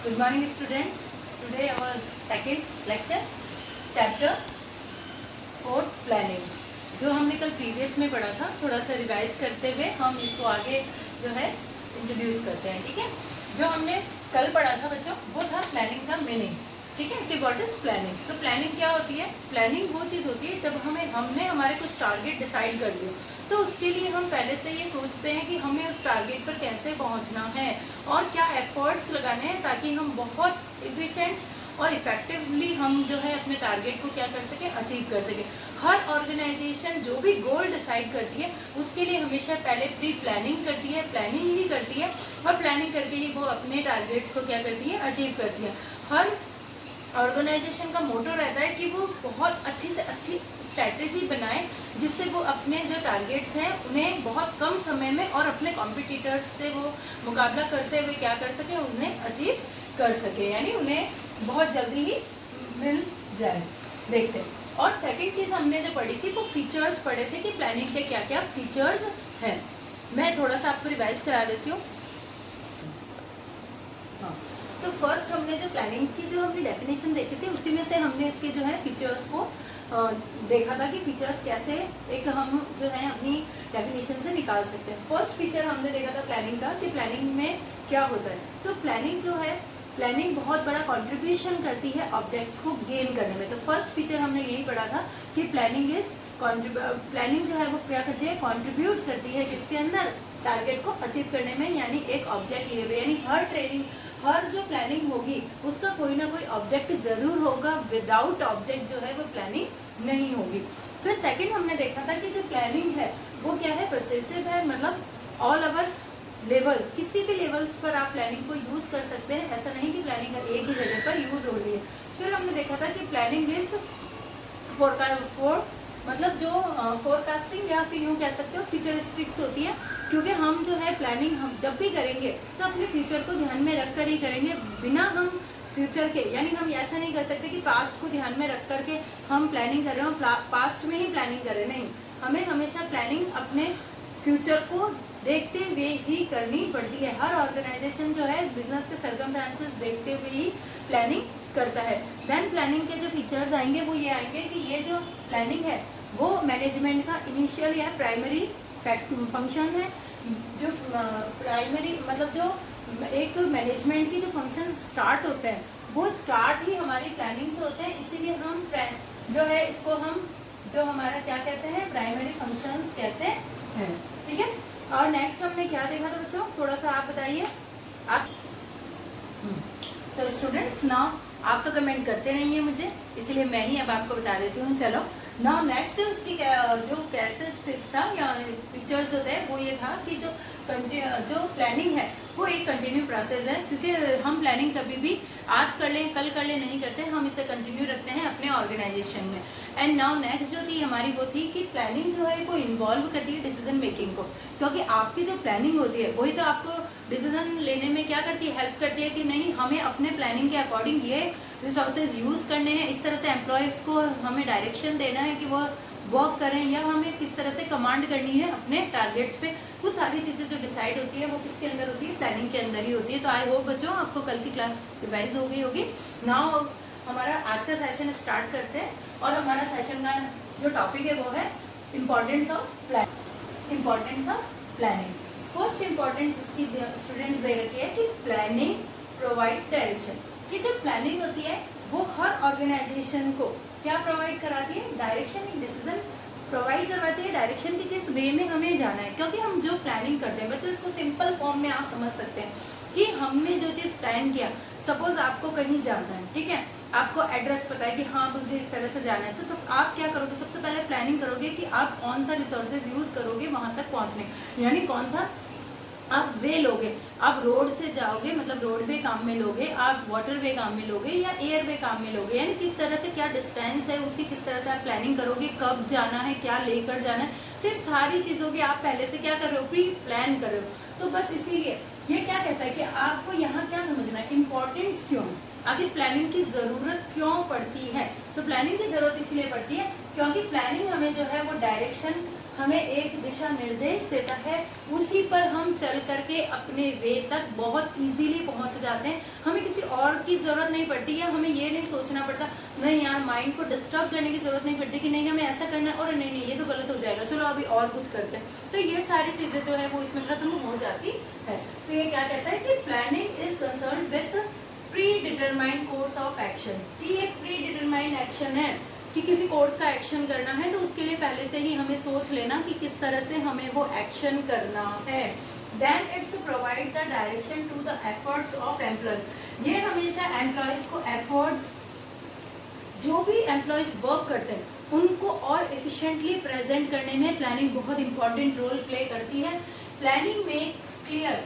Good morning students. Today our second lecture, chapter 4 planning. जो हमने कल प्रीवियस में पढ़ा था, थोड़ा सा रिवाइज करते हुए हम इसको आगे जो है इंट्रोड्यूस करते हैं. ठीक है, जो हमने कल पढ़ा था बच्चों वो था प्लानिंग का मीनिंग. ठीक है, कि व्हाट इज प्लानिंग. तो प्लानिंग क्या होती है? प्लानिंग वो चीज़ होती है जब हमने हमारे कुछ टारगेट डिसाइड कर लिया, तो उसके लिए हम पहले से ये सोचते हैं कि हमें उस टारगेट पर कैसे पहुंचना है और क्या एफर्ट्स लगाने हैं ताकि हम बहुत इफिशिएंट और इफेक्टिवली हम जो है अपने टारगेट को क्या कर सके, अचीव कर सके. हर ऑर्गेनाइजेशन जो भी गोल डिसाइड करती है उसके लिए हमेशा पहले प्री प्लानिंग करती है, प्लानिंग ही करती है और प्लानिंग करके ही वो अपने टारगेट्स को क्या करती है, अचीव करती है. हर ऑर्गेनाइजेशन का मोटो रहता है कि वो बहुत अच्छी से अच्छी स्ट्रैटेजी बनाए जिससे वो अपने जो टारगेट्स हैं उन्हें बहुत कम समय में और अपने कॉम्पिटिटर्स से वो मुकाबला करते हुए क्या कर सके, उन्हें अचीव कर सके, यानी उन्हें बहुत जल्दी ही मिल जाए. देखते हैं. और सेकंड चीज़ हमने जो पढ़ी थी वो फीचर्स पढ़े थे कि प्लानिंग के क्या क्या फीचर्स हैं. मैं थोड़ा सा आपको रिवाइज करा देती हूँ. हाँ, तो फर्स्ट हमने जो प्लानिंग की जो हमने डेफिनेशन देखी थी उसी में से हमने इसके जो है फीचर्स को देखा था कि फीचर्स कैसे एक हम जो है अपनी डेफिनेशन से निकाल सकते हैं. फर्स्ट फीचर हमने देखा था प्लानिंग का कि प्लानिंग में क्या होता है. तो प्लानिंग जो है, प्लानिंग बहुत बड़ा कंट्रीब्यूशन करती है ऑब्जेक्ट्स को गेन करने में. तो फर्स्ट फीचर हमने यही पढ़ा था कि प्लानिंग जो है वो क्या करती है, कंट्रीब्यूट करती है किसके अंदर, टारगेट को अचीव करने में. यानी एक ऑब्जेक्ट लिए हुए, यानी हर जो प्लानिंग होगी उसका कोई ना कोई ऑब्जेक्ट जरूर होगा. विदाउट ऑब्जेक्ट जो है वो प्लानिंग नहीं होगी. फिर सेकंड हमने देखा था कि जो प्लानिंग है वो क्या है, प्रोसेसिव है. मतलब ऑल ओवर लेवल्स, किसी भी लेवल्स पर आप प्लानिंग को यूज कर सकते हैं. ऐसा नहीं कि प्लानिंग का एक ही जगह पर यूज हो रही है. फिर हमने देखा था कि प्लानिंग इज मतलब जो फोरकास्टिंग या फिर यूँ कह सकते हो फ्यूचरिस्टिक्स होती है. क्योंकि हम जो है प्लानिंग हम जब भी करेंगे तो अपने फ्यूचर को ध्यान में रख कर ही करेंगे. बिना हम फ्यूचर के, यानी हम ऐसा नहीं कर सकते कि पास्ट को ध्यान में रख करके हम प्लानिंग कर रहे हो, पास्ट में ही प्लानिंग कर रहे हैं. नहीं, हमें हमेशा प्लानिंग अपने फ्यूचर को देखते हुए ही करनी पड़ती है. हर ऑर्गेनाइजेशन जो है बिजनेस के सर्कमस्टेंसेस देखते हुए ही प्लानिंग करता है. देन प्लानिंग के जो फीचर्स आएंगे वो ये आएंगे कि ये जो प्लानिंग है वो मैनेजमेंट का इनिशियल या प्राइमरी फंक्शन है. जो प्राइमरी मतलब जो एक मैनेजमेंट की जो फंक्शन स्टार्ट होते हैं वो स्टार्ट ही हमारी प्लानिंग से होते हैं. इसीलिए हम जो है इसको हम जो हमारा क्या कहते हैं, प्राइमरी फंक्शंस कहते हैं. ठीक है. और नेक्स्ट हमने क्या देखा था बच्चों, थोड़ा सा आप बताइए. आप तो स्टूडेंट्स नाउ आप तो कमेंट करते नहीं है मुझे, इसलिए मैं ही अब आपको बता देती हूँ. चलो नाउ नेक्स्ट उसकी जो कैरेक्टरिस्टिक्स था या फीचर्स होते हैं वो ये था कि जो प्लानिंग है वो एक कंटिन्यू प्रोसेस है. क्योंकि हम प्लानिंग कभी भी आज कर लें कल कर लें नहीं करते, हम इसे कंटिन्यू रखते हैं अपने ऑर्गेनाइजेशन में. एंड नाउ नेक्स्ट जो थी हमारी वो थी कि प्लानिंग जो है वो इन्वॉल्व करती है डिसीजन मेकिंग को. क्योंकि आपकी जो प्लानिंग होती है वही तो आपको डिसीजन लेने में क्या करती है, हेल्प करती है कि नहीं हमें अपने प्लानिंग के अकॉर्डिंग ये रिसोर्सेज यूज़ करने हैं, इस तरह से एम्प्लॉयज़ को हमें डायरेक्शन देना है कि वो वर्क करें, या हमें किस तरह से कमांड करनी है अपने टारगेट्स पे. वो सारी चीज़ें जो डिसाइड होती है वो किसके अंदर होती है, प्लानिंग के अंदर ही होती है. तो आई होप बच्चों आपको कल की क्लास रिवाइज हो गई होगी. नाउ हमारा आज का सेशन स्टार्ट करते हैं. और हमारा सेशन का जो टॉपिक है वो है importance of planning. First importance इसकी स्टूडेंट्स दे रखी है कि प्लानिंग प्रोवाइड डायरेक्शन. कि जो प्लानिंग होती है वो हर ऑर्गेनाइजेशन को क्या प्रोवाइड कराती है, डायरेक्शन, डिसीजन प्रोवाइड करवाती है. डायरेक्शन की किस वे में हमें जाना है. क्योंकि हम जो प्लानिंग करते हैं बच्चों, इसको सिंपल फॉर्म में आप समझ सकते हैं कि हमने जो चीज़ प्लान किया, सपोज आपको कहीं जाना है, ठीक है, आपको एड्रेस पता है कि हाँ मुझे इस तरह से जाना है. तो आप क्या करोगे, सबसे पहले प्लानिंग करोगे कि आप कौन सा रिसोर्सेज यूज़ करोगे वहाँ तक पहुँचने, यानी कौन सा आप वे लोगे. आप रोड से जाओगे मतलब रोड वे काम में लोगे, आप वाटर वे काम में लोगे या एयर वे काम में लोगे, यानी किस तरह से क्या डिस्टेंस है उसकी, किस तरह से आप प्लानिंग करोगे, कब जाना है, क्या लेकर जाना है. तो ये सारी चीज़ों की आप पहले से क्या कर रहे हो, प्री प्लान कर रहे हो. तो बस इसीलिए ये क्या कहता है कि आपको यहाँ क्या समझना है, इम्पोर्टेंस क्यों, आखिर प्लानिंग की ज़रूरत क्यों पड़ती है. तो प्लानिंग की ज़रूरत इसलिए पड़ती है क्योंकि प्लानिंग हमें जो है वो डायरेक्शन, हमें एक दिशा निर्देश देता है, उसी पर हम चल करके अपने वे तक बहुत इजीली पहुंच जाते हैं. हमें किसी और की ज़रूरत नहीं पड़ती है, हमें ये नहीं सोचना पड़ता, नहीं यार माइंड को डिस्टर्ब करने की ज़रूरत नहीं पड़ती कि नहीं हमें ऐसा करना है और नहीं नहीं ये तो गलत हो जाएगा, चलो अभी और कुछ करते हैं। तो ये सारी चीज़ें जो है वो इसमें खत्म हो जाती है। तो ये क्या कहता है कि planning is concern with pre determined course of action, कि एक प्री डिटरमाइंड एक्शन है कि किसी कोर्स का एक्शन करना है, तो उसके लिए पहले से ही हमें सोच लेना कि किस तरह से हमें वो एक्शन करना है। Then it's provide the direction to the efforts of employees. ये हमेशा एम्प्लॉयज को एफर्ट्स, जो भी एम्प्लॉयज वर्क करते हैं उनको और एफिशिएंटली प्रेजेंट करने में प्लानिंग बहुत इंपॉर्टेंट रोल प्ले करती है। Planning makes clear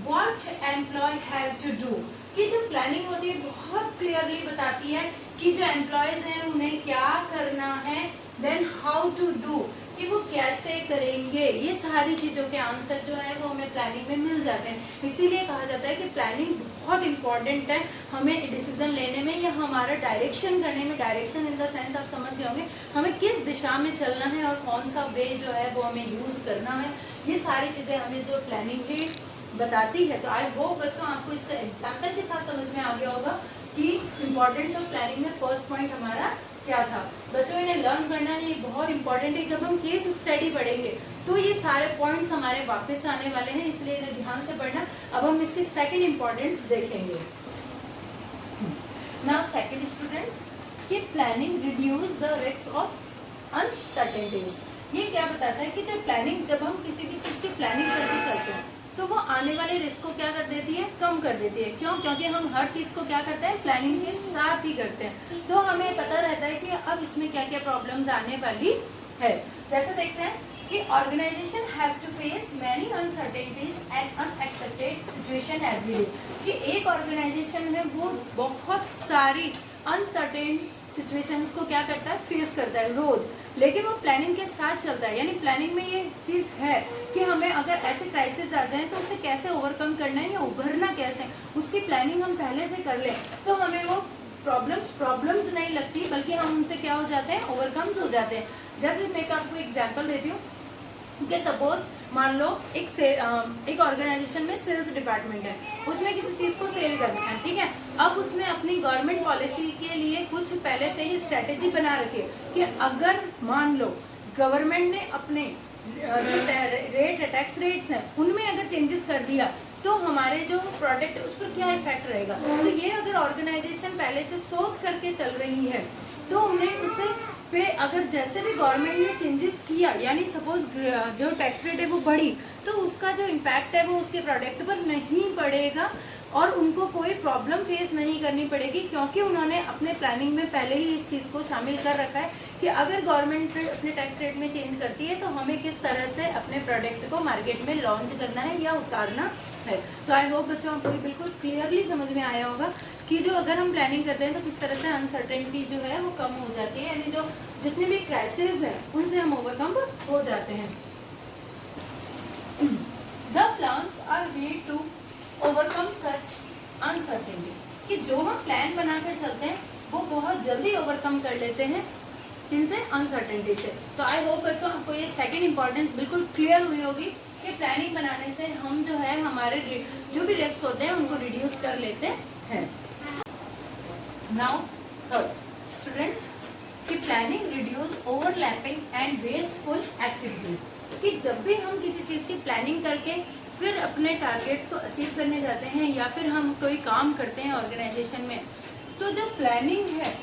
what employ have to do, कि जो प्लानिंग होती है बहुत क्लियरली बताती है कि जो एम्प्लॉयज हैं उन्हें क्या करना है, देन हाउ टू डू, कि वो कैसे करेंगे। ये सारी चीज़ों के आंसर जो है वो हमें प्लानिंग में मिल जाते हैं। इसीलिए कहा जाता है कि प्लानिंग बहुत इंपॉर्टेंट है हमें डिसीजन लेने में या हमारा डायरेक्शन करने में। डायरेक्शन इन द सेंस आप समझ गए होंगे, हमें किस दिशा में चलना है और कौन सा वे जो है वो हमें यूज़ करना है। ये सारी चीज़ें हमें जो प्लानिंग ही बताती है। तो आई होप बच्चों आपको इसका एग्जाम्पल के साथ समझ में आ गया होगा कि इंपॉर्टेंस ऑफ प्लानिंग में फर्स्ट पॉइंट हमारा क्या था। बच्चों इन्हें लर्न करना नहीं बहुत इंपॉर्टेंट है। जब हम केस स्टडी पढ़ेंगे तो ये सारे पॉइंट्स हमारे वापस आने वाले हैं, इसलिए इन्हें ध्यान से पढ़ना। अब हम इसकी सेकंड इंपॉर्टेंस देखेंगे। नाउ सेकंड स्टूडेंट्स, कि planning reduce the risk of uncertainties. ये क्या बताता है कि जब हम किसी भी चीज़ की प्लानिंग करके चलते हैं तो वो आने वाले रिस्क को क्या कर देती है, कम कर देती है। क्यों? क्योंकि हम हर चीज़ को क्या करते हैं, प्लानिंग के साथ ही करते हैं। तो हमें पता रहता है कि अब इसमें क्या क्या प्रॉब्लम्स आने वाली है। जैसे देखते हैं कि organisation have to face many uncertainties and unexpected situation every day, कि एक ऑर्गेनाइजेशन में वो बहुत सारी अनसर्टेन सिचुएशंस को क्या करता है, फेस करता है रोज, लेकिन वो प्लानिंग के साथ चलता है। यानी प्लानिंग में ये चीज़ है कि हमें अगर ऐसे क्राइसिस आ जाए तो उसे कैसे ओवरकम करना है या उभरना कैसे, उसकी प्लानिंग हम पहले से कर लें तो हमें वो प्रॉब्लम्स नहीं लगती, बल्कि हम उनसे क्या हो जाते हैं, ओवरकम्स हो जाते हैं। जैसे मैं आपको एग्जांपल देती हूँ कि सपोज मान लो एक ऑर्गेनाइजेशन में सेल्स डिपार्टमेंट है, उसने किसी चीज़ को सेल करना है, ठीक है। अब उसने अपनी गवर्नमेंट पॉलिसी के लिए कुछ पहले से ही स्ट्रेटेजी बना रखी है कि अगर मान लो गवर्नमेंट ने अपने जो टैक्स रेट्स हैं उनमें अगर चेंजेस कर दिया तो हमारे जो प्रोडक्ट उस पर क्या इफेक्ट रहेगा। तो ये अगर ऑर्गेनाइजेशन पहले से सोच करके चल रही है तो उन्हें उसे पे अगर जैसे भी गवर्नमेंट ने चेंजेस किया, यानी सपोज जो टैक्स रेट है वो बढ़ी, तो उसका जो इम्पैक्ट है वो उसके प्रोडक्ट पर नहीं पड़ेगा और उनको कोई प्रॉब्लम फेस नहीं करनी पड़ेगी, क्योंकि उन्होंने अपने प्लानिंग में पहले ही इस चीज़ को शामिल कर रखा है कि अगर गवर्नमेंट अपने टैक्स रेट में चेंज करती है तो हमें किस तरह से अपने प्रोडक्ट को मार्केट में लॉन्च करना है या उतारना है। तो आई होप बच्चों आपको बिल्कुल क्लियरली समझ में आया होगा कि जो अगर हम प्लानिंग करते हैं तो किस तरह से अनसर्टेनिटी जो है वो कम हो जाती है, यानी जो जितने भी क्राइसिस हैं उनसे हम ओवरकम हो जाते हैं। The plans are made to overcome such uncertainty, कि जो हम प्लान बनाकर चलते हैं वो बहुत जल्दी ओवरकम कर लेते हैं इनसे, अनसर्टेनिटी से। तो आई होप बच्चों आपको ये सेकंड इंपॉर्टेंस बिल्कुल क्लियर हुई होगी कि प्लानिंग बनाने से हम जो है हमारे जो भी रिस्क होते हैं उनको रिड्यूस कर लेते हैं। नाउ थर्ड स्टूडेंट्स, कि planning reduce overlapping and wasteful activities, कि जब भी हम किसी चीज़ की प्लानिंग करके फिर अपने टारगेट्स को अचीव करने जाते हैं या फिर हम कोई काम करते हैं ऑर्गेनाइजेशन में, तो जो प्लानिंग है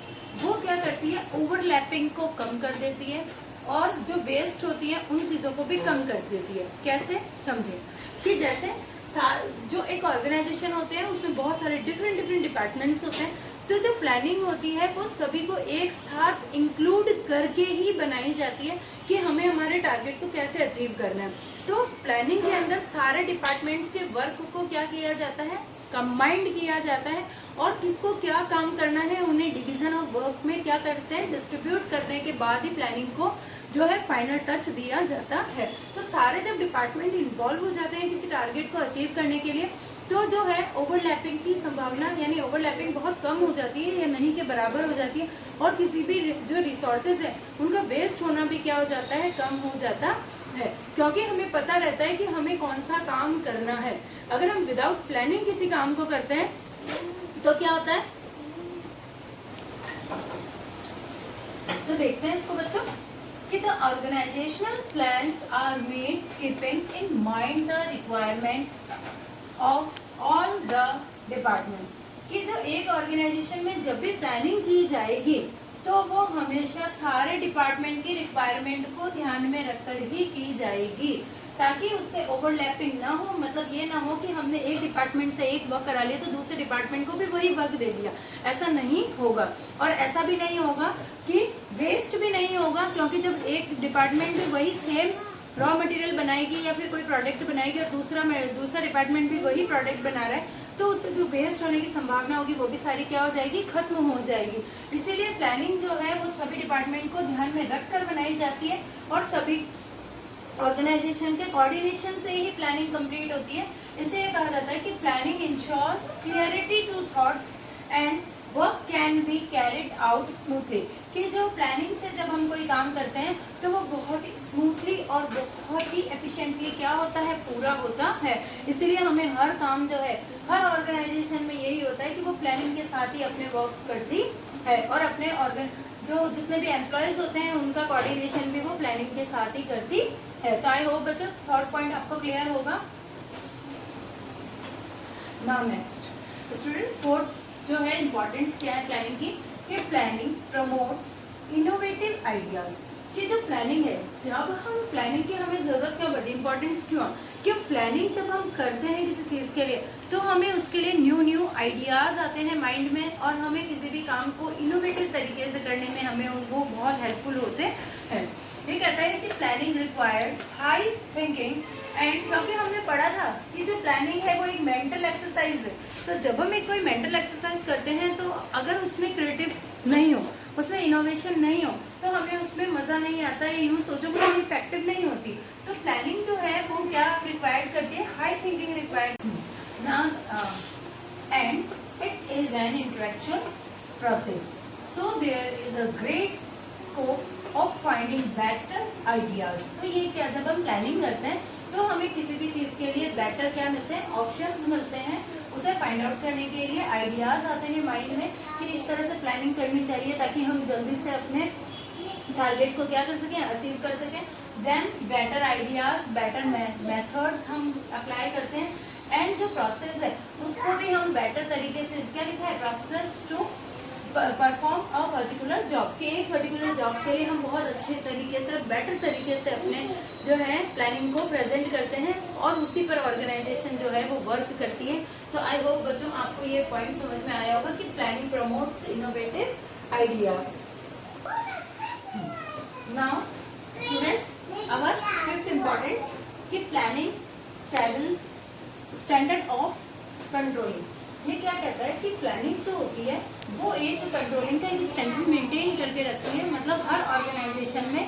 वो क्या करती है, ओवरलैपिंग को कम कर देती है और जो वेस्ट होती है उन चीज़ों को भी कम कर देती है। कैसे, समझे कि जैसे जो एक ऑर्गेनाइजेशन होते हैं उसमें बहुत सारे डिफरेंट डिपार्टमेंट्स होते हैं, तो जो प्लानिंग होती है वो सभी को एक साथ इंक्लूड करके ही बनाई जाती है कि हमें हमारे टारगेट को कैसे अचीव करना है। तो प्लानिंग के अंदर सारे डिपार्टमेंट्स के वर्क को क्या किया जाता है, कंबाइंड किया जाता है और किसको क्या काम करना है उन्हें डिवीजन ऑफ वर्क में क्या करते हैं, डिस्ट्रीब्यूट करने के बाद ही प्लानिंग को जो है फाइनल टच दिया जाता है। तो सारे जब डिपार्टमेंट इन्वॉल्व हो जाते हैं किसी टारगेट को अचीव करने के लिए तो जो है ओवरलैपिंग की संभावना, यानी ओवरलैपिंग बहुत कम हो जाती है या नहीं के बराबर हो जाती है और किसी भी जो रिसोर्सेज है उनका वेस्ट होना भी क्या हो जाता है, कम हो जाता है, क्योंकि हमें पता रहता है कि हमें कौन सा काम करना है। अगर हम विदाउट प्लानिंग किसी काम को करते हैं तो क्या होता है, तो देखते हैं इसको बच्चों कि the organisational plans are made keeping in mind the requirement of all the departments. कि जो एक ऑर्गेनाइजेशन में जब भी प्लानिंग की जाएगी तो वो हमेशा सारे डिपार्टमेंट की रिक्वायरमेंट को ध्यान में रखकर ही की जाएगी, ताकि उससे ओवरलैपिंग ना हो। मतलब ये ना हो कि हमने एक डिपार्टमेंट से एक वर्क करा लिया तो दूसरे डिपार्टमेंट को भी वही वर्क दे दिया, ऐसा नहीं होगा। और ऐसा भी नहीं होगा कि वेस्ट भी नहीं होगा, क्योंकि जब एक डिपार्टमेंट भी वही सेम रॉ मटेरियल बनाएगी या फिर कोई प्रोडक्ट बनाएगी और दूसरा डिपार्टमेंट भी वही प्रोडक्ट बना रहा है, तो उससे जो वेस्ट होने की संभावना होगी वो भी सारी क्या हो जाएगी, खत्म हो जाएगी। इसीलिए प्लानिंग जो है वो सभी डिपार्टमेंट को ध्यान में रखकर बनाई जाती है और सभी ऑर्गेनाइजेशन के कोऑर्डिनेशन से ही प्लानिंग कंप्लीट होती है। इसे ये कहा जाता है कि planning ensures clarity to thoughts and work can be carried out smoothly. कि जो प्लानिंग से जब हम कोई काम करते हैं तो वो बहुत ही स्मूथली और बहुत ही एफिशिएंटली क्या होता है, पूरा होता है। इसीलिए हमें हर काम जो है हर ऑर्गेनाइजेशन में यही होता है कि वो प्लानिंग के साथ ही अपने वर्क करती है और अपने जो जितने भी एम्प्लॉयज होते हैं उनका कोऑर्डिनेशन भी वो प्लानिंग के साथ ही करती है। तो आई होप बच्चों थर्ड पॉइंट आपको क्लियर होगा। नाउ नेक्स्ट स्टूडेंट, फोर्थ जो है इम्पोर्टेंस क्या है प्लानिंग की, कि प्लानिंग प्रमोट्स इनोवेटिव आइडियाज। कि जो प्लानिंग है, जब हम प्लानिंग की हमें जरूरत क्यों पड़ती है, इंपॉर्टेंस क्यों, कि प्लानिंग जब हम करते हैं किसी चीज़ के लिए तो हमें उसके लिए न्यू आइडियाज़ आते हैं माइंड में और हमें किसी भी काम को इनोवेटिव तरीके से करने में हमें वो बहुत हेल्पफुल होते हैं। ये कहता है कि planning requires high thinking and, क्योंकि हमने पढ़ा था कि जो प्लानिंग है वो एक मेंटल एक्सरसाइज है। तो जब हम एक कोई मेंटल एक्सरसाइज करते हैं तो अगर उसमें क्रिएटिव नहीं हो, उसमें इनोवेशन नहीं हो तो हमें उसमें मज़ा नहीं आता है, यूँ सोचो कि वो इफेक्टिव नहीं होती। तो प्लानिंग जो है वो क्या रिक्वायर्ड करती है, हाई थिंकिंग रिक्वायर्ड ना, and it is an intellectual process, so there is a great scope of finding better ideas. तो ये क्या, जब हम प्लानिंग करते हैं तो हमें किसी भी चीज़ के लिए बेटर क्या मिलते हैं, ऑप्शंस मिलते हैं। उसे फाइंड आउट करने के लिए आइडियाज़ आते हैं माइंड में कि इस तरह से प्लानिंग करनी चाहिए ताकि हम जल्दी से अपने टारगेट को क्या कर सकें, अचीव कर सकें। Then better ideas, better methods हम अप्लाई करते हैं एंड जो प्रोसेस है उसको भी हम बेटर तरीके से, क्या लिखा है, process to perform a particular job, कि एक पर्टिकुलर जॉब के लिए हम बहुत अच्छे तरीके से बेटर तरीके से अपने जो है प्लानिंग को प्रेजेंट करते हैं और उसी पर ऑर्गेनाइजेशन जो है वो वर्क करती है। तो आई होप बच्चों आपको ये पॉइंट समझ में आया होगा कि planning promotes innovative ideas. Now students, our fifth importance कि प्लानिंग स्टैंडर्ड ऑफ कंट्रोलिंग। ये क्या कहता है कि प्लानिंग जो होती है वो एक कंट्रोलिंग का एक स्टैंडर्ड मेंटेन करके रखती है। मतलब हर ऑर्गेनाइजेशन में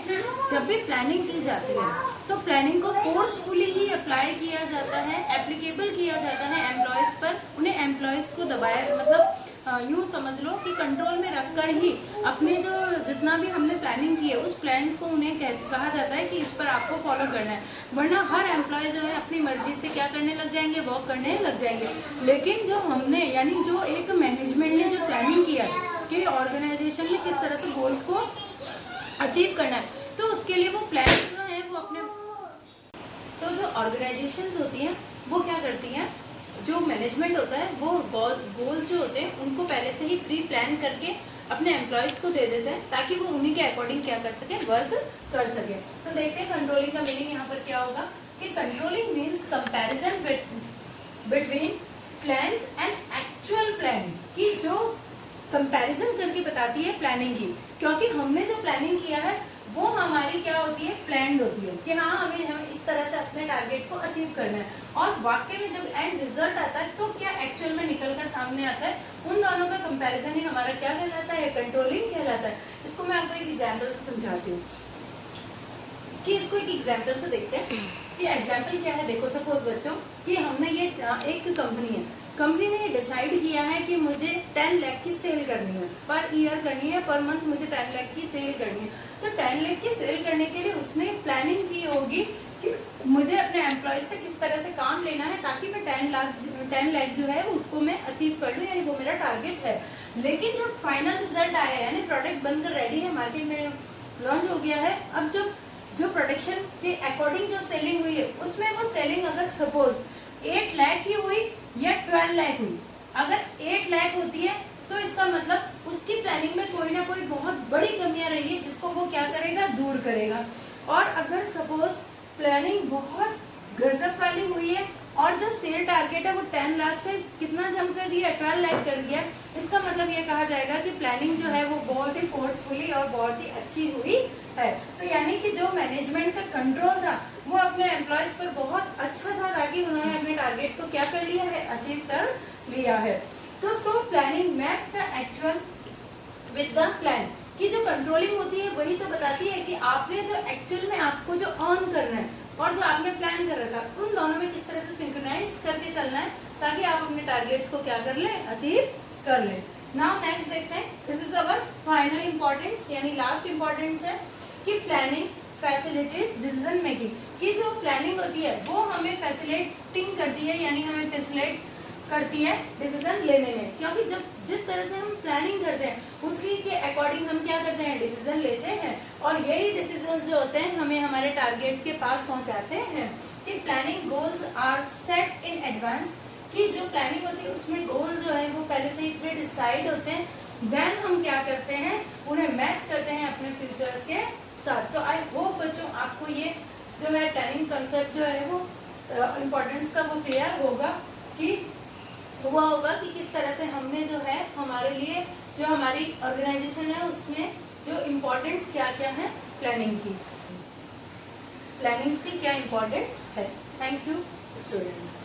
जब भी प्लानिंग की जाती है तो प्लानिंग को फोर्सफुली ही अप्लाई किया जाता है, एप्लीकेबल किया जाता है एम्प्लॉयज़ पर। उन्हें एम्प्लॉयज़ को दबाया, मतलब यूँ समझ लो कि कंट्रोल में रखकर ही अपने जो जितना भी हमने प्लानिंग की है उस प्लान्स को उन्हें कहा जाता है कि इस पर आपको फॉलो करना है। वरना हर एम्प्लॉय जो है अपनी मर्जी से क्या करने लग जाएंगे, वर्क करने लग जाएंगे। लेकिन जो हमने, यानी जो एक मैनेजमेंट ने जो प्लानिंग किया है कि ऑर्गेनाइजेशन में किस तरह से गोल्स को अचीव करना है, तो उसके लिए वो प्लान जो है वो अपने, तो जो ऑर्गेनाइजेशंस होती हैं वो क्या करती हैं, जो मैनेजमेंट होता है वो गोल्स जो होते हैं उनको पहले से ही प्री प्लान करके अपने एम्प्लॉयज़ को दे देते हैं ताकि वो उन्हीं के अकॉर्डिंग क्या कर सके, वर्क कर सके। तो देखते हैं कंट्रोलिंग का मीनिंग यहाँ पर क्या होगा कि controlling means comparison between plans and actual planning, की जो कंपैरिजन करके बताती है प्लानिंग की। क्योंकि हमने जो प्लानिंग किया है वो हमारी क्या होती है, प्लान्ड होती है कि हाँ हमें इस तरह से अपने टारगेट को अचीव करना है। और वाकई में जब एंड रिजल्ट आता है तो क्या एक्चुअल में निकल कर सामने आता है, उन दोनों का कंपैरिजन ही हमारा क्या कहलाता है, कंट्रोलिंग कहलाता है। इसको मैं आपको एक एग्जाम्पल से समझाती हूँ कि इसको एक एग्जाम्पल से देखते हैं कि एग्जाम्पल क्या है। देखो सपोज बच्चों कि हमने ये एक कंपनी ने डिसाइड किया है कि मुझे 10 लाख की सेल करनी है, पर ईयर करनी है, पर मंथ मुझे 10 लाख की सेल करनी है। तो 10 लाख की सेल करने के लिए उसने प्लानिंग की होगी मुझे अपने एम्प्लॉय से किस तरह से काम लेना है ताकि मैं 10 लाख जो है उसको मैं अचीव कर लूँ, यानी वो मेरा टारगेट है। लेकिन जब फाइनल रिजल्ट आया है, यानी प्रोडक्ट बनकर रेडी है, मार्केट में लॉन्च हो गया है, अब जब जो प्रोडक्शन के अकॉर्डिंग जो सेलिंग हुई है उसमें वो सेलिंग अगर सपोज 8 लाख ही हुई या 12 लाख हुई, अगर 8 लाख होती है तो इसका मतलब उसकी प्लानिंग में कोई ना कोई बहुत बड़ी कमियां रही है जिसको वो क्या करेगा, दूर करेगा। और अगर सपोज प्लानिंग बहुत गजब वाली हुई है और जो सेल टारगेट है वो 10 लाख से कितना जम कर दिया, 12 लाख कर दिया, इसका मतलब ये कहा जाएगा कि प्लानिंग जो है वो बहुत ही फोर्सफुली और बहुत ही अच्छी हुई है। तो यानी कि जो मैनेजमेंट का कंट्रोल था वो अपने एम्प्लॉयज पर बहुत अच्छा था, ताकि उन्होंने अपने टारगेट को क्या कर लिया है, अचीव कर लिया है। तो so planning match the actual with the plan, की जो कंट्रोलिंग होती है वही तो बताती है कि आपने जो एक्चुअल में आपको जो अर्न करना है और जो आपने प्लान कर रखा है उन दोनों में किस तरह से सिंक्रोनाइज करके चलना है ताकि आप अपने टारगेट्स को क्या कर लें, अचीव कर लें। नाउ नेक्स्ट देखते हैं, this is our final importance, यानी लास्ट इंपॉर्टेंस है कि प्लानिंग फैसिलिटीज डिसीजन मेकिंग, की जो प्लानिंग होती है वो हमें फैसिलिटिंग करती है, यानी हमें फैसिलिट करती है डिसीजन लेने में, क्योंकि जब जिस तरह से हम प्लानिंग करते हैं उसी के अकॉर्डिंग हम क्या करते हैं, डिसीजन लेते हैं, और यही डिसीजन जो होते हैं हमें हमारे टारगेट के पास पहुंचाते हैं। कि planning goals are set in advance, की जो प्लानिंग होती है उसमें गोल जो है वो पहले से ही प्री डिसाइड होते हैं, देन हम क्या करते हैं, उन्हें मैच करते हैं अपने फ्यूचर्स के साथ। तो आई होप बच्चों आपको ये जो है प्लानिंग कंसेप्ट जो है वो इम्पोर्टेंस का वो क्लियर होगा, कि हुआ होगा कि किस तरह से हमने जो है हमारे लिए जो हमारी ऑर्गेनाइजेशन है उसमें जो इम्पोर्टेंस क्या क्या है प्लानिंग की, प्लानिंग्स की क्या इम्पोर्टेंस है। Thank you students.